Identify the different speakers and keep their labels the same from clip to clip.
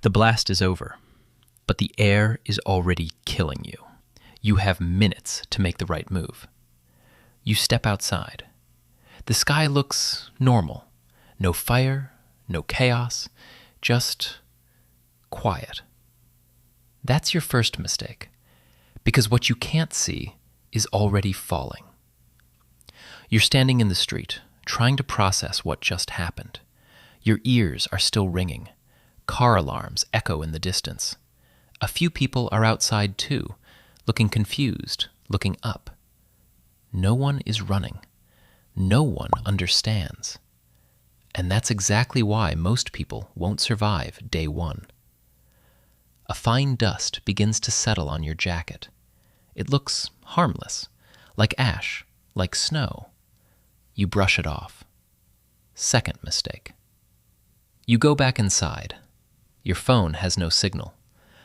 Speaker 1: The blast is over, but the air is already killing you. You have minutes to make the right move. You step outside. The sky looks normal. No fire, no chaos, just quiet. That's your first mistake, because what you can't see is already falling. You're standing in the street, trying to process what just happened. Your ears are still ringing. Car alarms echo in the distance. A few people are outside too, looking confused, looking up. No one is running. No one understands. And that's exactly why most people won't survive day one. A fine dust begins to settle on your jacket. It looks harmless, like ash, like snow. You brush it off. Second mistake. You go back inside. Your phone has no signal.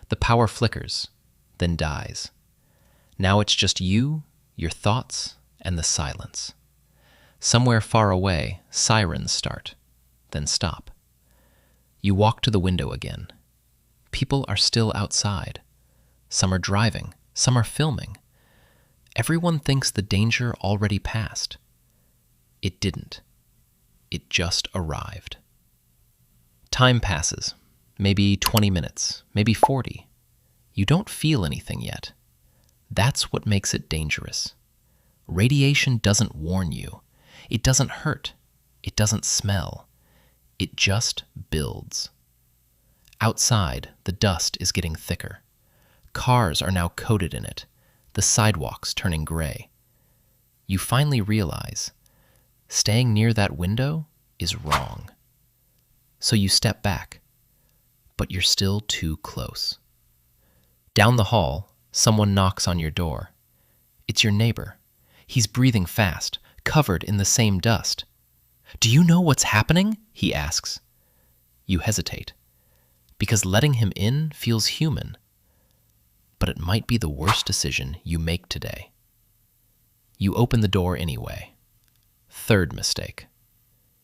Speaker 1: The power flickers, then dies. Now it's just you, your thoughts, and the silence. Somewhere far away, sirens start, then stop. You walk to the window again. People are still outside. Some are driving, some are filming. Everyone thinks the danger already passed. It didn't. It just arrived. Time passes, maybe 20 minutes, maybe 40. You don't feel anything yet. That's what makes it dangerous. Radiation doesn't warn you. It doesn't hurt. It doesn't smell. It just builds. Outside, the dust is getting thicker. Cars are now coated in it, the sidewalks turning gray. You finally realize staying near that window is wrong. So you step back, but you're still too close. Down the hall, someone knocks on your door. It's your neighbor. He's breathing fast, covered in the same dust. "Do you know what's happening?" he asks. You hesitate, because letting him in feels human. But it might be the worst decision you make today. You open the door anyway. Third mistake.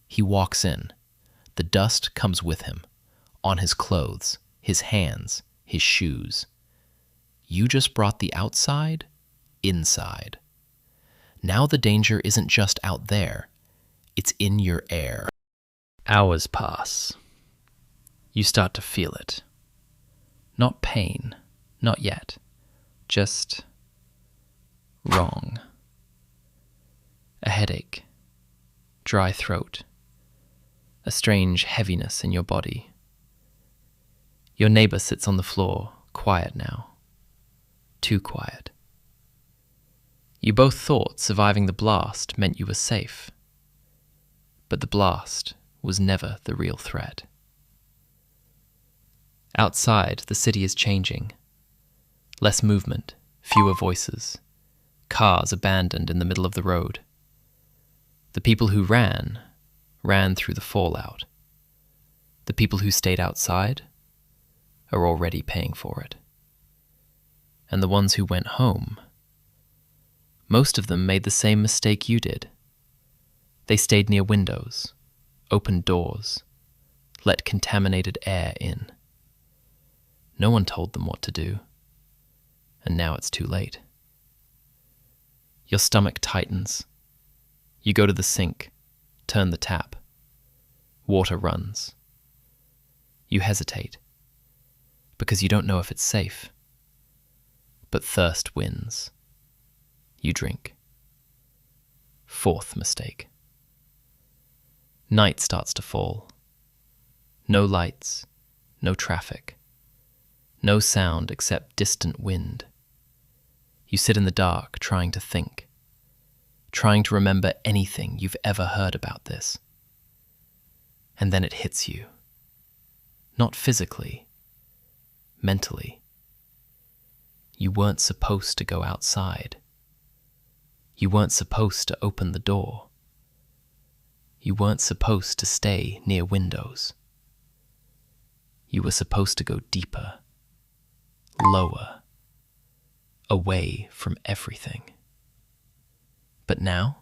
Speaker 1: He walks in. The dust comes with him, on his clothes, his hands, his shoes. You just brought the outside inside. Now the danger isn't just out there, it's in your air. Hours pass. You start to feel it. Not pain, not yet, just wrong. A headache, dry throat, a strange heaviness in your body. Your neighbor sits on the floor, quiet now. Too quiet. You both thought surviving the blast meant you were safe. But the blast was never the real threat. Outside, the city is changing. Less movement, fewer voices. Cars abandoned in the middle of the road. The people who ran through the fallout. The people who stayed outside are already paying for it. And the ones who went home, most of them made the same mistake you did. They stayed near windows, opened doors, let contaminated air in. No one told them what to do, and now it's too late. Your stomach tightens. You go to the sink, turn the tap. Water runs. You hesitate, because you don't know if it's safe. But thirst wins. You drink. Fourth mistake. Night starts to fall. No lights, no traffic. No sound except distant wind. You sit in the dark trying to think, trying to remember anything you've ever heard about this. And then it hits you. Not physically, mentally. You weren't supposed to go outside. You weren't supposed to open the door. You weren't supposed to stay near windows. You were supposed to go deeper, lower, away from everything. But now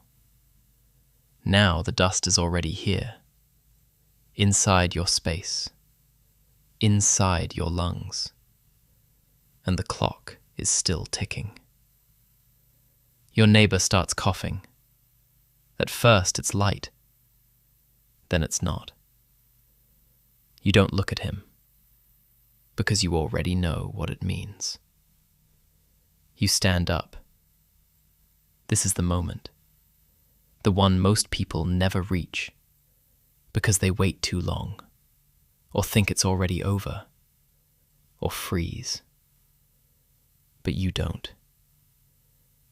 Speaker 1: the dust is already here, inside your space, inside your lungs, and the clock is still ticking. Your neighbor starts coughing. At first it's light, then it's not. You don't look at him, because you already know what it means. You stand up. This is the moment, the one most people never reach, because they wait too long, or think it's already over, or freeze. But you don't.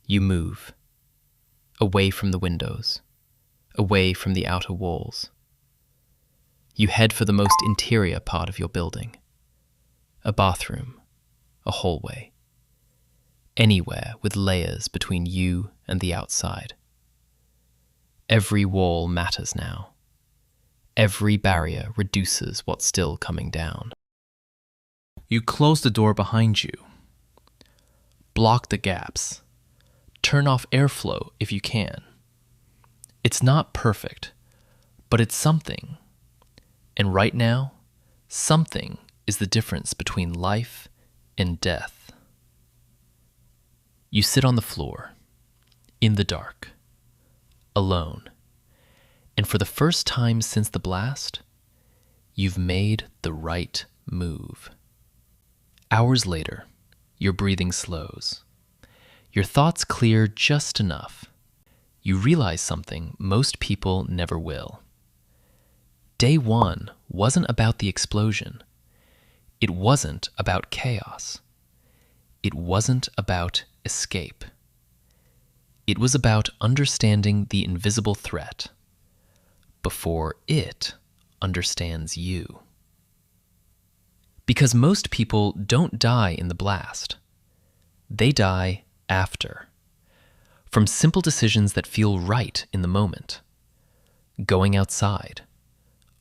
Speaker 1: You move, away from the windows, away from the outer walls. You head for the most interior part of your building, a bathroom, a hallway, anywhere with layers between you and the outside. Every wall matters now. Every barrier reduces what's still coming down. You close the door behind you. Block the gaps. Turn off airflow if you can. It's not perfect, but it's something. And right now, something is the difference between life and death. You sit on the floor, in the dark, alone. And for the first time since the blast, you've made the right move. Hours later, your breathing slows. Your thoughts clear just enough. You realize something most people never will. Day one wasn't about the explosion. It wasn't about chaos. It wasn't about escape. It was about understanding the invisible threat before it understands you. Because most people don't die in the blast. They die after. From simple decisions that feel right in the moment. Going outside,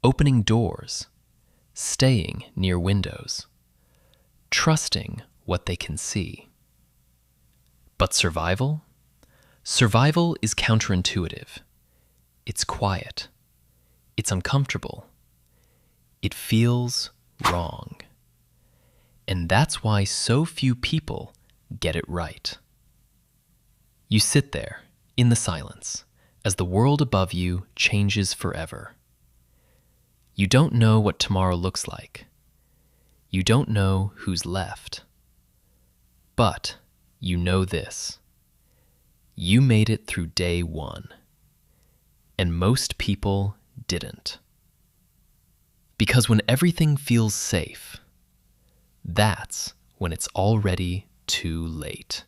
Speaker 1: opening doors, staying near windows, trusting what they can see. But survival? Survival is counterintuitive. It's quiet. It's uncomfortable. It feels wrong. And that's why so few people get it right. You sit there, in the silence, as the world above you changes forever. You don't know what tomorrow looks like. You don't know who's left. But you know this. You made it through day one. And most people didn't. Because when everything feels safe, that's when it's already too late.